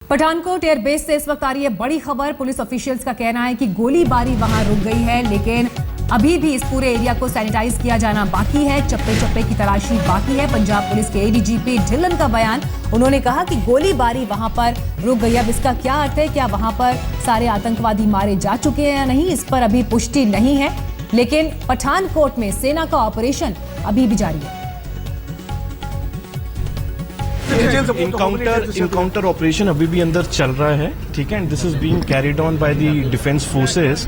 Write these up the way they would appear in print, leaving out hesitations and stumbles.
Pathankot airbase से इस वक्त आ रही है बड़ी खबर। पुलिस ऑफिशियल्स का कहना है कि गोलीबारी वहां रुक गई है, लेकिन अभी भी इस पूरे एरिया को सैनिटाइज किया जाना बाकी है। चप्पे चप्पे की तलाशी बाकी है। पंजाब पुलिस के एडीजीपी ढिल्लन का बयान, उन्होंने कहा कि गोलीबारी वहां पर रुक गई। अब इसका क्या अर्थ है, क्या वहां पर सारे आतंकवादी मारे जा चुके हैं या नहीं, इस पर अभी पुष्टि नहीं है। लेकिन पठानकोट में सेना का ऑपरेशन अभी भी जारी है। इनकाउंटर ऑपरेशन अभी भी अंदर चल रहा है, ठीक है। This is being carried on by the defence forces.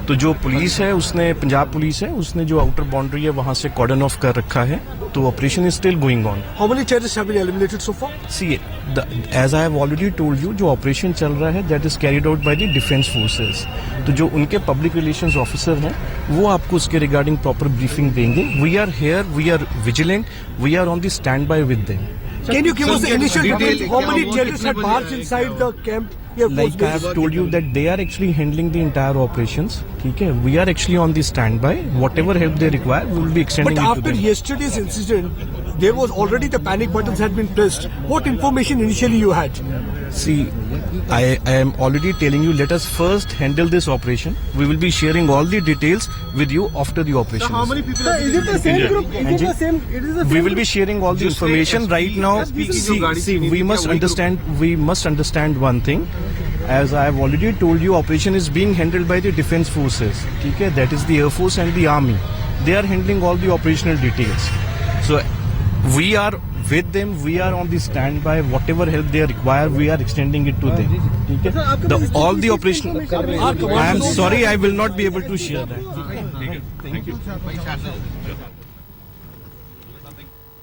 तो जो पुलिस है उसने, पंजाब पुलिस है उसने जो आउटर बाउंड्री है वहां से कॉर्डन ऑफ कर रखा है। तो operation is still going on. How many terrorist have been eliminated so far? See as I have already told you, जो ऑपरेशन चल रहा है that is carried out by the defence forces. तो जो उनके पब्लिक रिलेशंस ऑफिसर हैं वो आपको उसके रिगार्डिंग प्रॉपर ब्रीफिंग देंगे। We are here, we are vigilant, we are on the stand by with them. Can you give us the initial detail? How many terrorists had marched inside the camp? Like I have told you that they are actually handling the entire operations. Okay, we are actually on the standby. Whatever help they require, we will be extending But it to after them. yesterday's incident, there was already the panic buttons had been pressed. What information initially you had? See, I am already telling you, let us first handle this operation. We will be sharing all the details with you after the operation. How many people? Sir, is it the same group? Is it the same? It is the same. We will be sharing all the information right now. See, we must understand one thing. As I have already told you, operation is being handled by the defense forces. Okay, that is the Air Force and the Army. They are handling all the operational details. So we are with them. We are on the standby. Whatever help they require, we are extending it to them. Okay? All the operation. I am sorry, I will not be able to share that. Thank you.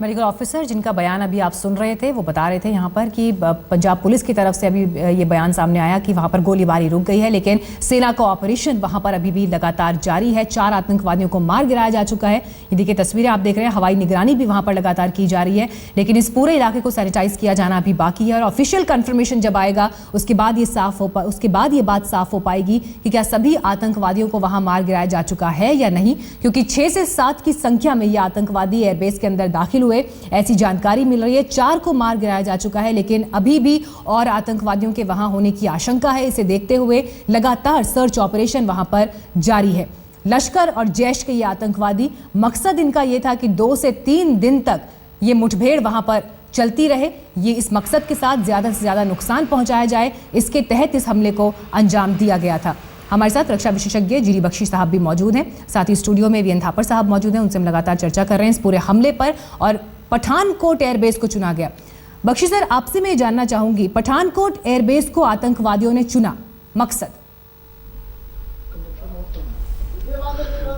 Medical officer जिनका बयान अभी आप सुन रहे थे वो बता रहे थे यहाँ पर कि पंजाब पुलिस की तरफ से अभी ये बयान सामने आया कि वहाँ पर गोलीबारी रुक गई है, लेकिन सेना का ऑपरेशन वहाँ पर अभी भी लगातार जारी है। 4 आतंकवादियों को मार गिराया जा चुका है। ये देखिए तस्वीरें आप देख रहे हैं। हवाई निगरानी भी वहाँ पर लगातार की जा रही है, लेकिन इस पूरे इलाके को सैनिटाइज किया जाना अभी बाकी है। और ऑफिशियल कन्फर्मेशन जब आएगा उसके बाद ये बात साफ हो पाएगी कि क्या सभी आतंकवादियों को वहाँ मार गिराया जा चुका है या नहीं, क्योंकि 6 से 7 की संख्या में ये आतंकवादी एयरबेस के अंदर दाखिल हुए, ऐसी जानकारी मिल रही है। 4 को मार गिराया जा चुका है, लेकिन अभी भी और आतंकवादियों के वहां होने की आशंका है। इसे देखते हुए लगातार सर्च ऑपरेशन वहां पर जारी है। लश्कर और जैश के ये आतंकवादी, मकसद इनका ये था कि 2 से 3 दिन तक ये मुठभेड़ वहां पर चलती रहे। ये इस मकसद के साथ ज्यादा से ज्यादा नुकसान पहुंचाया जाए, इसके तहत इस हमले को अंजाम दिया गया था। हमारे साथ रक्षा विशेषज्ञ जीरी बख्शी साहब भी मौजूद हैं, साथ ही स्टूडियो में वीएन थापर साहब मौजूद हैं। उनसे हम लगातार चर्चा कर रहे हैं इस पूरे हमले पर और पठानकोट एयरबेस को चुना गया। बख्शी सर, आपसे मैं जानना चाहूंगी, पठानकोट एयरबेस को आतंकवादियों ने चुना, मकसद?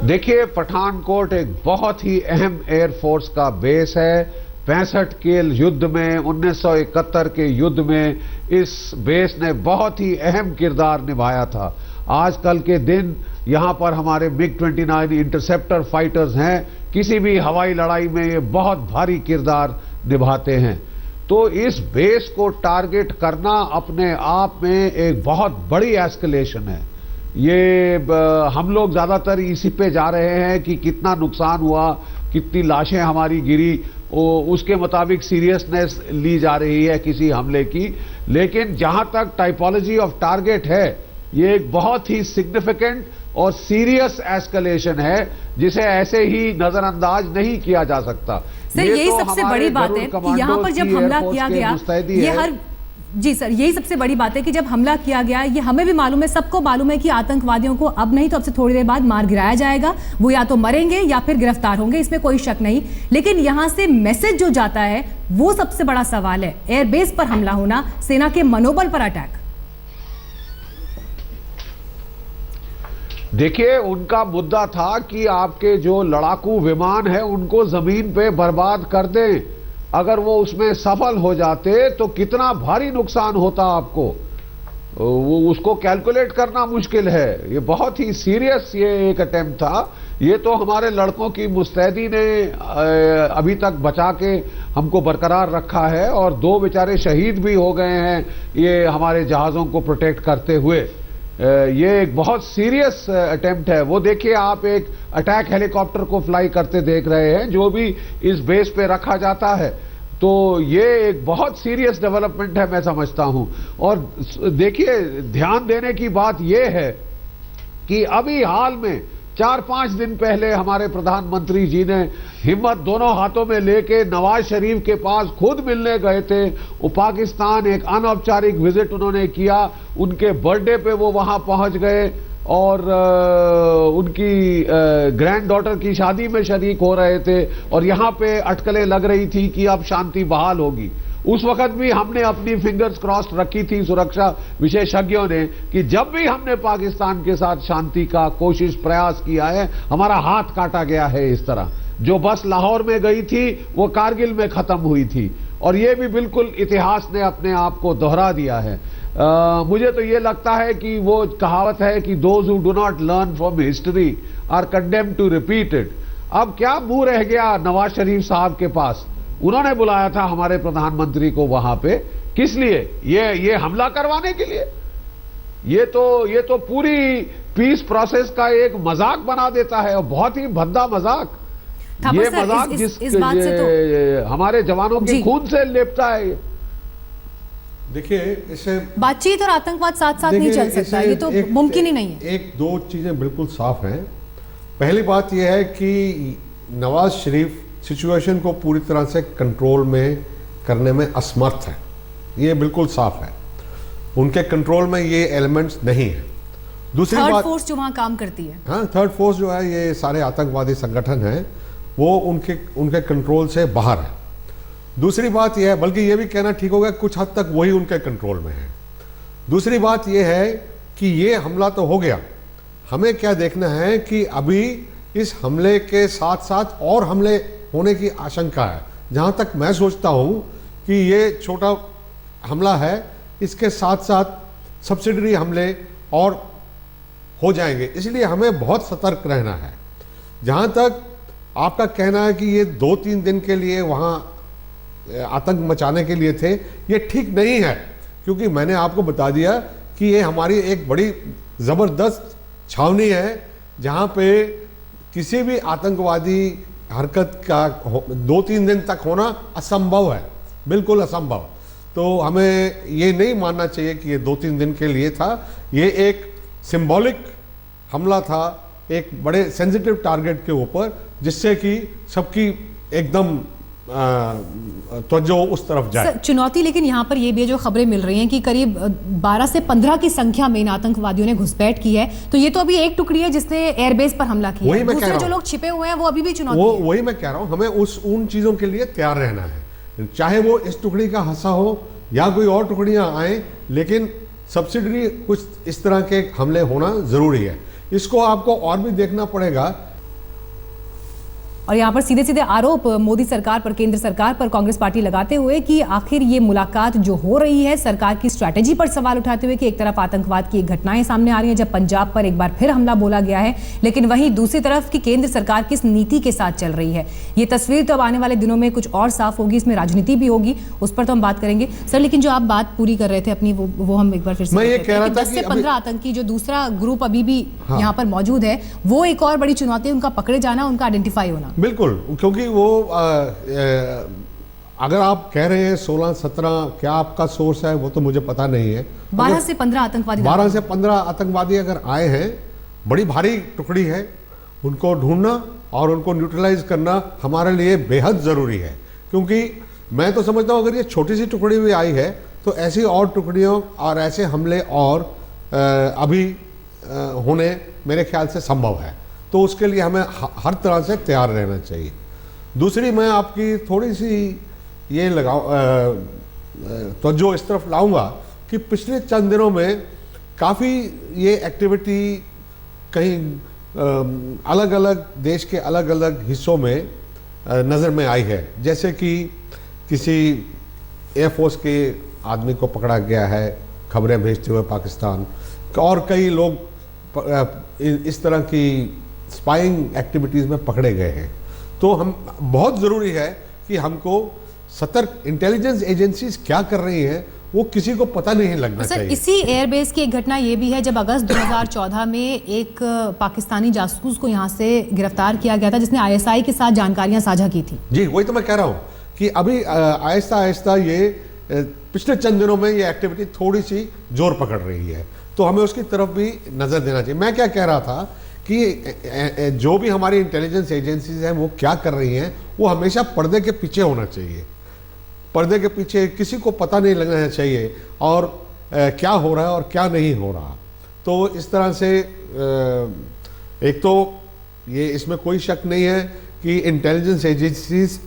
देखिए, पठानकोट एक बहुत ही अहम एयरफोर्स का बेस है। 65 के युद्ध में, 1971 के युद्ध में इस बेस ने बहुत ही अहम किरदार निभाया था। आजकल के दिन यहां पर हमारे MiG-29 इंटरसेप्टर फाइटर्स हैं, किसी भी हवाई लड़ाई में ये बहुत भारी किरदार निभाते हैं। तो इस बेस को टारगेट करना अपने आप में एक बहुत बड़ी एस्केलेशन है। ये हम लोग ज्यादातर इसी पे जा रहे हैं कि कितना नुकसान हुआ, कितनी लाशें हमारी गिरी, उसके मुताबिक सीरियसनेस ली जा रही है किसी हमले की। लेकिन जहां तक टाइपोलॉजी ऑफ टारगेट है, ये एक बहुत ही सिग्निफिकेंट और सीरियस एस्केलेशन है, जिसे ऐसे ही नजरअंदाज नहीं किया जा सकता। सर, यही सबसे बड़ी बात है कि यहाँ पर जब हमला किया गया, जी सर, यही सबसे बड़ी बात है कि जब हमला किया गया, ये हमें भी मालूम है, सबको मालूम है कि आतंकवादियों को अब नहीं तो अब से थोड़ी देर बाद मार गिराया जाएगा। वो या तो मरेंगे या फिर गिरफ्तार होंगे, इसमें कोई शक नहीं। लेकिन यहां से मैसेज जो जाता है वो सबसे बड़ा सवाल है। एयरबेस पर हमला होना, सेना के मनोबल पर अटैक। देखिए, उनका मुद्दा था कि आपके जो लड़ाकू विमान है उनको जमीन पे बर्बाद कर दें। अगर वो उसमें सफल हो जाते तो कितना भारी नुकसान होता आपको, वो उसको कैलकुलेट करना मुश्किल है। ये बहुत ही सीरियस ये एक अटेम्प्ट था। ये तो हमारे लड़कों की मुस्तैदी ने अभी तक बचा के हमको बरकरार रखा है, और 2 बेचारे शहीद भी हो गए हैं ये हमारे जहाज़ों को प्रोटेक्ट करते हुए। ये एक बहुत सीरियस अटेम्प्ट है। वो देखिए, आप एक अटैक हेलीकॉप्टर को फ्लाई करते देख रहे हैं, जो भी इस बेस पे रखा जाता है। तो ये एक बहुत सीरियस डेवलपमेंट है, मैं समझता हूं। और देखिए, ध्यान देने की बात यह है कि अभी हाल में 4-5 दिन पहले हमारे प्रधानमंत्री जी ने हिम्मत दोनों हाथों में लेके नवाज शरीफ के पास खुद मिलने गए थे। वो पाकिस्तान एक अनौपचारिक विजिट उन्होंने किया, उनके बर्थडे पे वो वहां पहुंच गए और उनकी ग्रैंड डॉटर की शादी में शरीक हो रहे थे, और यहां पे अटकलें लग रही थी कि अब शांति बहाल होगी। उस वक्त भी हमने अपनी फिंगर्स क्रॉस रखी थी सुरक्षा विशेषज्ञों ने कि जब भी हमने पाकिस्तान के साथ शांति का कोशिश प्रयास किया है, हमारा हाथ काटा गया है। इस तरह जो बस लाहौर में गई थी वो कारगिल में खत्म हुई थी, और ये भी बिल्कुल इतिहास ने अपने आप को दोहरा दिया है। मुझे तो ये लगता है कि वो कहावत है कि those who do not learn from history are condemned to repeat it. अब क्या मुंह रह गया नवाज शरीफ साहब के पास? उन्होंने बुलाया था हमारे प्रधानमंत्री को वहां पे, किस लिए? ये हमला करवाने के लिए? ये तो पूरी पीस प्रोसेस का एक मजाक बना देता है, और बहुत ही भद्दा मजाक। ये मजाक इस बात से तो हमारे जवानों के खून से लेपता है। देखिए, इसे बातचीत और आतंकवाद साथ साथ नहीं चल सकता, ये तो मुमकिन ही नहीं है। एक दो चीजें बिल्कुल साफ हैं। पहली बात यह है कि नवाज शरीफ सिचुएशन को पूरी तरह से कंट्रोल में करने में असमर्थ है, ये बिल्कुल साफ है। उनके कंट्रोल में ये एलिमेंट्स नहीं है। दूसरी बात, थर्ड फोर्स जो वहां काम करती है, हाँ, थर्ड फोर्स जो है, ये सारे आतंकवादी संगठन हैं, वो उनके कंट्रोल से बाहर है। दूसरी बात यह है, बल्कि ये भी कहना ठीक होगा, कुछ हद तक वही उनके कंट्रोल में है। दूसरी बात यह है कि ये हमला तो हो गया, हमें क्या देखना है कि अभी इस हमले के साथ साथ और हमले होने की आशंका है। जहां तक मैं सोचता हूं कि ये छोटा हमला है, इसके साथ साथ सब्सिडरी हमले और हो जाएंगे, इसलिए हमें बहुत सतर्क रहना है। जहां तक आपका कहना है कि ये 2-3 दिन के लिए वहां आतंक मचाने के लिए थे, ये ठीक नहीं है, क्योंकि मैंने आपको बता दिया कि ये हमारी एक बड़ी जबरदस्त छावनी है, जहां पे किसी भी आतंकवादी हरकत का 2-3 दिन तक होना असंभव है, बिल्कुल असंभव। तो हमें ये नहीं मानना चाहिए कि ये 2-3 दिन के लिए था। ये एक सिंबॉलिक हमला था एक बड़े सेंसिटिव टारगेट के ऊपर, जिससे कि सबकी एकदम तवज्जो उस तरफ जाए। चुनौती लेकिन यहाँ पर ये भी है, जो खबरें मिल रही हैं कि करीब 12 से 15 की संख्या में इन आतंकवादियों ने घुसपैठ की है। तो ये तो अभी एक टुकड़ी है जिसने एयरबेस पर हमला किया है, दूसरे जो लोग छिपे हुए हैं वो अभी भी चुनौती है। वही मैं कह रहा हूँ, हमें उन चीजों के लिए तैयार रहना है, चाहे वो इस टुकड़ी का हिस्सा हो या कोई और टुकड़ियां आए, लेकिन सब्सिडरी कुछ इस तरह के हमले होना जरूरी है। इसको आपको और भी देखना पड़ेगा। और यहाँ पर सीधे सीधे आरोप मोदी सरकार पर, केंद्र सरकार पर कांग्रेस पार्टी लगाते हुए कि आखिर ये मुलाकात जो हो रही है सरकार की स्ट्रैटेजी पर सवाल उठाते हुए कि एक तरफ आतंकवाद की घटनाएं सामने आ रही हैं, जब पंजाब पर एक बार फिर हमला बोला गया है, लेकिन वहीं दूसरी तरफ की केंद्र सरकार किस नीति के साथ चल रही है। ये तस्वीर तो अब आने वाले दिनों में कुछ और साफ होगी, इसमें राजनीति भी होगी, उस पर तो हम बात करेंगे सर। लेकिन जो आप बात पूरी कर रहे थे अपनी, वो हम एक बार फिर से, मैं ये कह रहा था 10 से 15 आतंकी जो दूसरा ग्रुप अभी भी यहाँ पर मौजूद है, वो एक और बड़ी चुनौती है, उनका पकड़े जाना, उनका आइडेंटिफाई होना। बिल्कुल, क्योंकि वो अगर आप कह रहे हैं 16-17, क्या आपका सोर्स है वो तो मुझे पता नहीं है। 12 से 15 आतंकवादी, 12 से 15 आतंकवादी अगर आए हैं, बड़ी भारी टुकड़ी है, उनको ढूंढना और उनको न्यूट्रलाइज करना हमारे लिए बेहद ज़रूरी है। क्योंकि मैं तो समझता हूँ अगर ये छोटी सी टुकड़ी भी आई है तो ऐसी और टुकड़ियों और ऐसे हमले और अभी होने मेरे ख्याल से संभव है। तो उसके लिए हमें हर तरह से तैयार रहना चाहिए। दूसरी, मैं आपकी थोड़ी सी ये तवज्जो इस तरफ लाऊंगा कि पिछले चंद दिनों में काफ़ी ये एक्टिविटी कहीं अलग अलग देश के अलग अलग हिस्सों में नज़र में आई है। जैसे कि किसी एयरफोर्स के आदमी को पकड़ा गया है खबरें भेजते हुए पाकिस्तान, और कई लोग इस तरह की स्पाइंग एक्टिविटीज़ में पकड़े गए हैं। तो हम बहुत ज़रूरी है कि हमको सतर्क, इंटेलिजेंस एजेंसीज क्या कर रही हैं वो किसी को पता नहीं लगना चाहिए। इसी एयरबेस की एक घटना ये भी है, जब अगस्त 2014 में एक पाकिस्तानी जासूस को यहाँ से गिरफ्तार किया गया था जिसने ISI के साथ जानकारियां साझा की थी। जी, वही तो मैं कह रहा हूँ कि अभी आहिस्ता आहिस्ता ये पिछले चंद दिनों में ये एक्टिविटी थोड़ी सी जोर पकड़ रही है, तो हमें उसकी तरफ भी नज़र देना चाहिए। मैं क्या कह रहा था कि जो भी हमारी इंटेलिजेंस एजेंसीज हैं वो क्या कर रही हैं, वो हमेशा पर्दे के पीछे होना चाहिए। पर्दे के पीछे किसी को पता नहीं लगना चाहिए और क्या हो रहा है और क्या नहीं हो रहा। तो इस तरह से एक तो ये इसमें कोई शक नहीं है कि इंटेलिजेंस एजेंसीज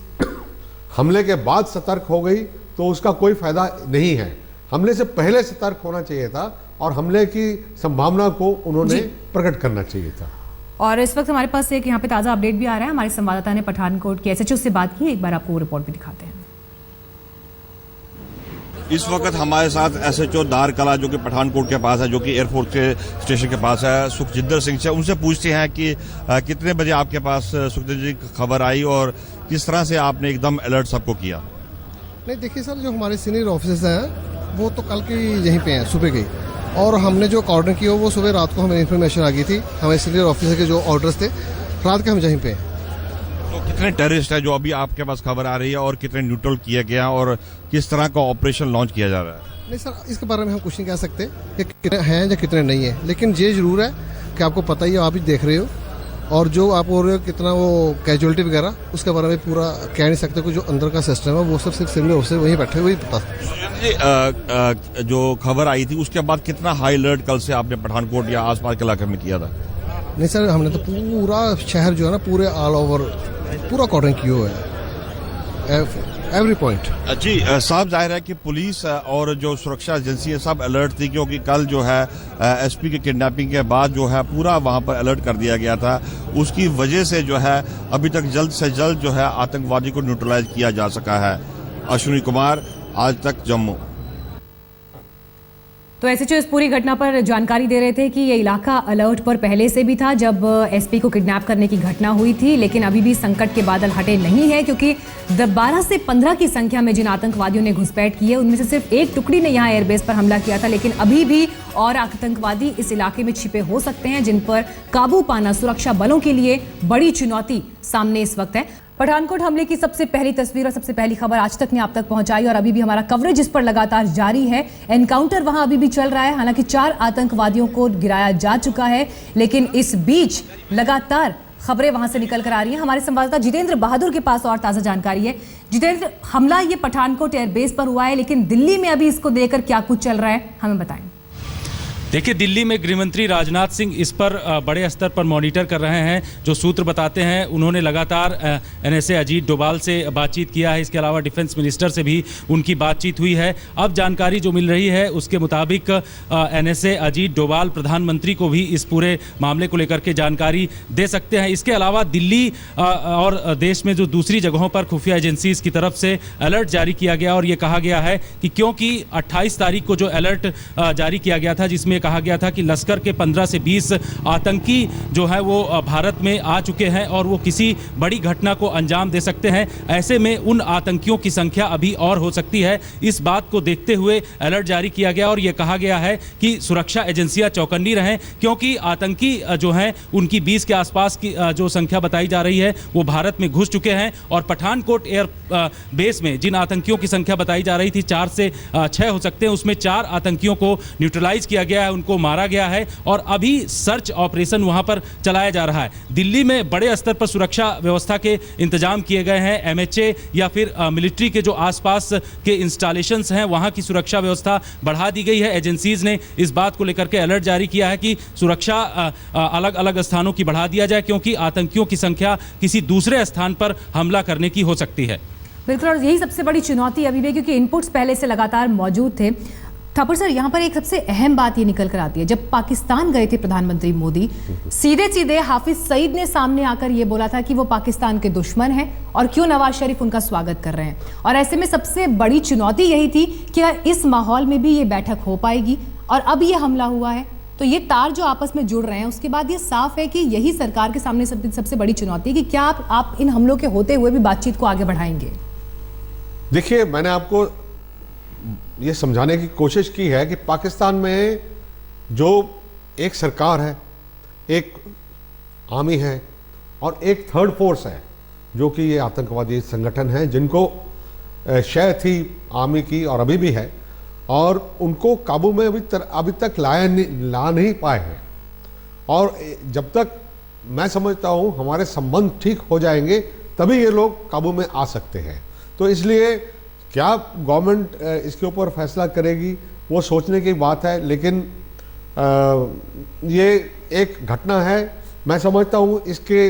हमले के बाद सतर्क हो गई तो उसका कोई फायदा नहीं है। हमले से पहले सतर्क होना चाहिए था और हमले की संभावना को उन्होंने प्रकट करना चाहिए था। और इस वक्त हमारे पास एक यहाँ पे ताज़ा अपडेट भी आ रहा है। हमारे संवाददाता ने पठानकोट के SHO से बात की, एक बार आपको वो रिपोर्ट भी दिखाते हैं। इस वक्त हमारे साथ SHO दारकला जो कि पठानकोट के पास है, जो कि एयरफोर्स के स्टेशन के पास है, सुखजिंदर सिंह से उनसे पूछते हैं कि कितने बजे आपके पास सुखजिंदर जी खबर आई और किस तरह से आपने एकदम अलर्ट सबको किया। नहीं देखिए सर, जो हमारे सीनियर ऑफिसर्स हैं वो तो कल की यहीं पे हैं, सुबह गई, और हमने जो ऑर्डर किया वो सुबह रात को हमें इन्फॉर्मेशन आ गई थी। हमारे सीनियर ऑफिसर के जो ऑर्डर्स थे रात के हम यहीं पे हैं। तो कितने टेररिस्ट है जो अभी आपके पास खबर आ रही है और कितने न्यूट्रल किया गया और किस तरह का ऑपरेशन लॉन्च किया जा रहा है? नहीं सर, इसके बारे में हम कुछ नहीं कह सकते कि कितने हैं या कितने नहीं है, लेकिन ये जरूर है कि आपको पता ही है, आप ही देख रहे हो, और जो आप बोल रहे हो कितना वो कैजुअलिटी वगैरह, उसके बारे में पूरा कह नहीं सकते। कुछ जो अंदर का सिस्टम है वो सब सिर्फ सीनियर ऑफिसर वहीं बैठे हुए पता। जो खबर आई थी उसके बाद कितना हाई अलर्ट कल से आपने पठानकोट या आसपास के इलाके में किया था? नहीं सर, हमने तो पूरा शहर जो है ना, पूरे ऑल ओवर पूरा कॉर्डन किया हुआ है, एवरी पॉइंट। जी साहब, जाहिर है कि पुलिस और जो सुरक्षा एजेंसी है सब अलर्ट थी, क्योंकि कल जो है SP के किडनैपिंग के बाद जो है पूरा वहां पर अलर्ट कर दिया गया था। उसकी वजह से जो है अभी तक जल्द से जल्द जो है आतंकवादी को न्यूट्रलाइज किया जा सका है। अश्विनी कुमार, आज तक, जम्मू। तो SHO इस पूरी घटना पर जानकारी दे रहे थे कि ये इलाका अलर्ट पर पहले से भी था जब SP को किडनैप करने की घटना हुई थी, लेकिन अभी भी संकट के बादल हटे नहीं है, क्योंकि 12 से 15 की संख्या में जिन आतंकवादियों ने घुसपैठ की है उनमें से सिर्फ एक टुकड़ी ने यहाँ एयरबेस पर हमला किया था, लेकिन अभी भी और आतंकवादी इस इलाके में छिपे हो सकते हैं, जिन पर काबू पाना सुरक्षा बलों के लिए बड़ी चुनौती सामने इस वक्त है। पठानकोट हमले की सबसे पहली तस्वीर और सबसे पहली खबर आज तक ने आप तक पहुंचाई और अभी भी हमारा कवरेज इस पर लगातार जारी है। एनकाउंटर वहां अभी भी चल रहा है, हालांकि 4 आतंकवादियों को गिराया जा चुका है, लेकिन इस बीच लगातार खबरें वहां से निकल कर आ रही हैं। हमारे संवाददाता जितेंद्र बहादुर के पास और ताजा जानकारी है। जितेंद्र, हमला ये पठानकोट एयरबेस पर हुआ है, लेकिन दिल्ली में अभी इसको लेकर क्या कुछ चल रहा है, हमें बताएं। देखिए, दिल्ली में गृहमंत्री राजनाथ सिंह इस पर बड़े स्तर पर मॉनिटर कर रहे हैं। जो सूत्र बताते हैं, उन्होंने लगातार NSA अजीत डोभाल से बातचीत किया है। इसके अलावा डिफेंस मिनिस्टर से भी उनकी बातचीत हुई है। अब जानकारी जो मिल रही है उसके मुताबिक NSA अजीत डोभाल प्रधानमंत्री को भी इस पूरे मामले को लेकर के जानकारी दे सकते हैं। इसके अलावा दिल्ली और देश में जो दूसरी जगहों पर खुफिया एजेंसीज की तरफ से अलर्ट जारी किया गया और ये कहा गया है कि क्योंकि 28 तारीख को जो अलर्ट जारी किया गया था, जिसमें कहा गया था कि लश्कर के 15 से 20 आतंकी जो है वो भारत में आ चुके हैं और वो किसी बड़ी घटना को अंजाम दे सकते हैं। ऐसे में उन आतंकियों की संख्या अभी और हो सकती है। इस बात को देखते हुए अलर्ट जारी किया गया और ये कहा गया है कि सुरक्षा एजेंसियां चौकन्नी रहें, क्योंकि आतंकी जो हैं उनकी 20 के आसपास की जो संख्या बताई जा रही है वो भारत में घुस चुके हैं। और पठानकोट एयर बेस में जिन आतंकियों की संख्या बताई जा रही थी 4 से 6 हो सकते हैं, उसमें 4 आतंकियों को न्यूट्रलाइज किया गया है, उनको मारा गया है और अभी सर्च ऑपरेशन वहां पर चलाया जा रहा है। दिल्ली में बड़े स्तर पर सुरक्षा व्यवस्था के इंतजाम किए गए हैं। MHA या फिर मिलिट्री के जो आसपास के इंस्टॉलेशंस हैं वहां की सुरक्षा व्यवस्था बढ़ा दी गई है। एजेंसीज ने इस बात को लेकर के अलर्ट जारी किया है कि सुरक्षा अलग अलग स्थानों की बढ़ा दिया जाए, क्योंकि आतंकियों की संख्या किसी दूसरे स्थान पर हमला करने की हो सकती है। बिल्कुल, और यही सबसे बड़ी चुनौती अभी भी, क्योंकि इनपुट्स पहले से लगातार मौजूद थे। ठाकुर सर, यहाँ पर एक सबसे अहम बात ये निकल कर आती है, जब पाकिस्तान गए थे प्रधानमंत्री मोदी, सीधे सीधे हाफिज सईद ने सामने आकर ये बोला था कि वो पाकिस्तान के दुश्मन हैं और क्यों नवाज शरीफ उनका स्वागत कर रहे हैं। और ऐसे में सबसे बड़ी चुनौती यही थी कि इस माहौल में भी ये बैठक हो पाएगी, और अब ये हमला हुआ है तो ये तार जो आपस में जुड़ रहे हैं, उसके बाद ये साफ है कि यही सरकार के सामने सबसे बड़ी चुनौती है कि क्या आप इन हमलों के होते हुए भी बातचीत को आगे बढ़ाएंगे। देखिए, मैंने आपको ये समझाने की कोशिश की है कि पाकिस्तान में जो एक सरकार है, एक आर्मी है और एक थर्ड फोर्स है, जो कि ये आतंकवादी संगठन है, जिनको शय थी आर्मी की और अभी भी है, और उनको काबू में अभी तक ला नहीं पाए हैं। और जब तक मैं समझता हूँ हमारे संबंध ठीक हो जाएंगे तभी ये लोग काबू में आ सकते हैं। तो इसलिए क्या गवर्नमेंट इसके ऊपर फैसला करेगी वो सोचने की बात है, लेकिन ये एक घटना है। मैं समझता हूँ इसके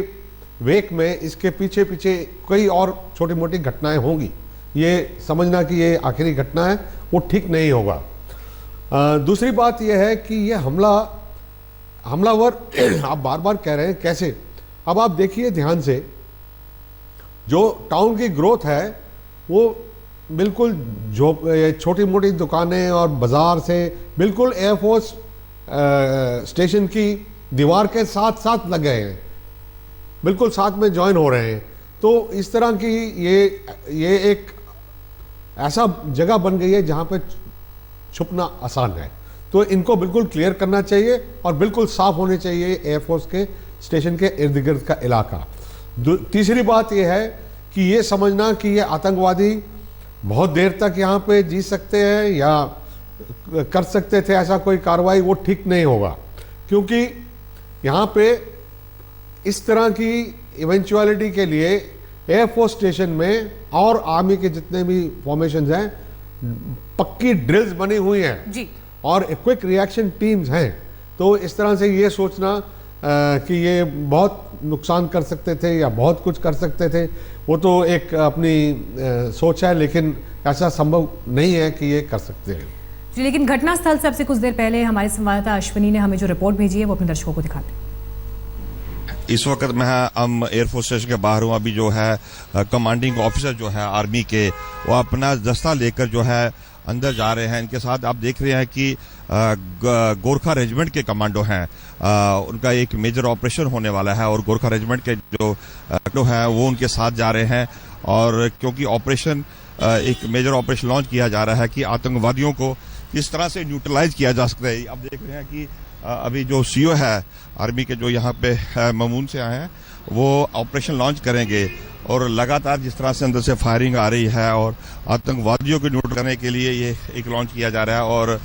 वेक में, इसके पीछे पीछे कई और छोटी मोटी घटनाएं होंगी। ये समझना कि ये आखिरी घटना है वो ठीक नहीं होगा। दूसरी बात यह है कि ये हमलावर आप बार बार कह रहे हैं कैसे। अब आप देखिए ध्यान से, जो टाउन की ग्रोथ है वो बिल्कुल छोटी मोटी दुकानें और बाजार से बिल्कुल एयरफोर्स स्टेशन की दीवार के साथ साथ लग गए हैं, बिल्कुल साथ में ज्वाइन हो रहे हैं। तो इस तरह की ये एक ऐसा जगह बन गई है जहां पे छुपना आसान है। तो इनको बिल्कुल क्लियर करना चाहिए और बिल्कुल साफ होने चाहिए एयरफोर्स के स्टेशन के इर्द गिर्द का इलाका। तीसरी बात यह है कि ये समझना कि ये आतंकवादी बहुत देर तक यहाँ पे जी सकते हैं या कर सकते थे ऐसा कोई कार्रवाई, वो ठीक नहीं होगा। क्योंकि यहाँ पे इस तरह की इवेंचुअलिटी के लिए एयरफोर्स स्टेशन में और आर्मी के जितने भी फॉर्मेशंस हैं पक्की ड्रिल्स बनी हुई हैं जी, और क्विक रिएक्शन टीम्स हैं। तो इस तरह से ये सोचना कि ये बहुत नुकसान कर सकते थे या बहुत कुछ कर सकते थे, वो तो एक अपनी सोच है, लेकिन ऐसा संभव नहीं है कि ये कर सकते हैं जी। लेकिन घटनास्थल से अब से कुछ देर पहले हमारे संवाददाता अश्विनी ने हमें जो रिपोर्ट भेजी है वो अपने दर्शकों को दिखाते हैं। इस वक्त हम एयरफोर्स स्टेशन के बाहर हूँ। अभी जो है कमांडिंग ऑफिसर जो है आर्मी के, वो अपना दस्ता लेकर जो है अंदर जा रहे हैं। इनके साथ आप देख रहे हैं कि गोरखा रेजिमेंट के कमांडो हैं। उनका एक मेजर ऑपरेशन होने वाला है और गोरखा रेजिमेंट के जो है वो उनके साथ जा रहे हैं। और क्योंकि ऑपरेशन एक मेजर ऑपरेशन लॉन्च किया जा रहा है कि आतंकवादियों को किस तरह से न्यूट्रलाइज किया जा सकता है। आप देख रहे हैं कि अभी जो सीओ है आर्मी के जो यहाँ पे ममून से आए हैं, वो ऑपरेशन लॉन्च करेंगे। और लगातार जिस तरह से अंदर से फायरिंग आ रही है और आतंकवादियों को न्यूट्रल करने के लिए ये एक लॉन्च किया जा रहा है। और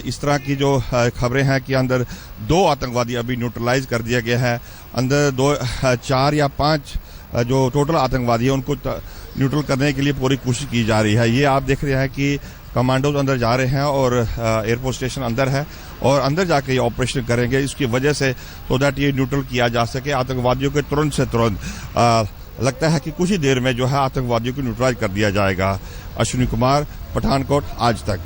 इस तरह की जो खबरें हैं कि अंदर 2 आतंकवादी अभी न्यूट्रलाइज कर दिया गया है। अंदर 4 या 5 जो टोटल आतंकवादी है उनको न्यूट्रल करने के लिए पूरी कोशिश की जा रही है। ये आप देख रहे हैं कि कमांडोज अंदर जा रहे हैं और एयरफोर्स स्टेशन अंदर है और अंदर जाके ये ऑपरेशन करेंगे इसकी वजह से, सो दैट ये न्यूट्रल किया जा सके आतंकवादियों के तुरंत से तुरंत। लगता है कि कुछ ही देर में जो है आतंकवादियों को न्यूट्रलाइज कर दिया जाएगा। अश्विनी कुमार, पठानकोट, आज तक।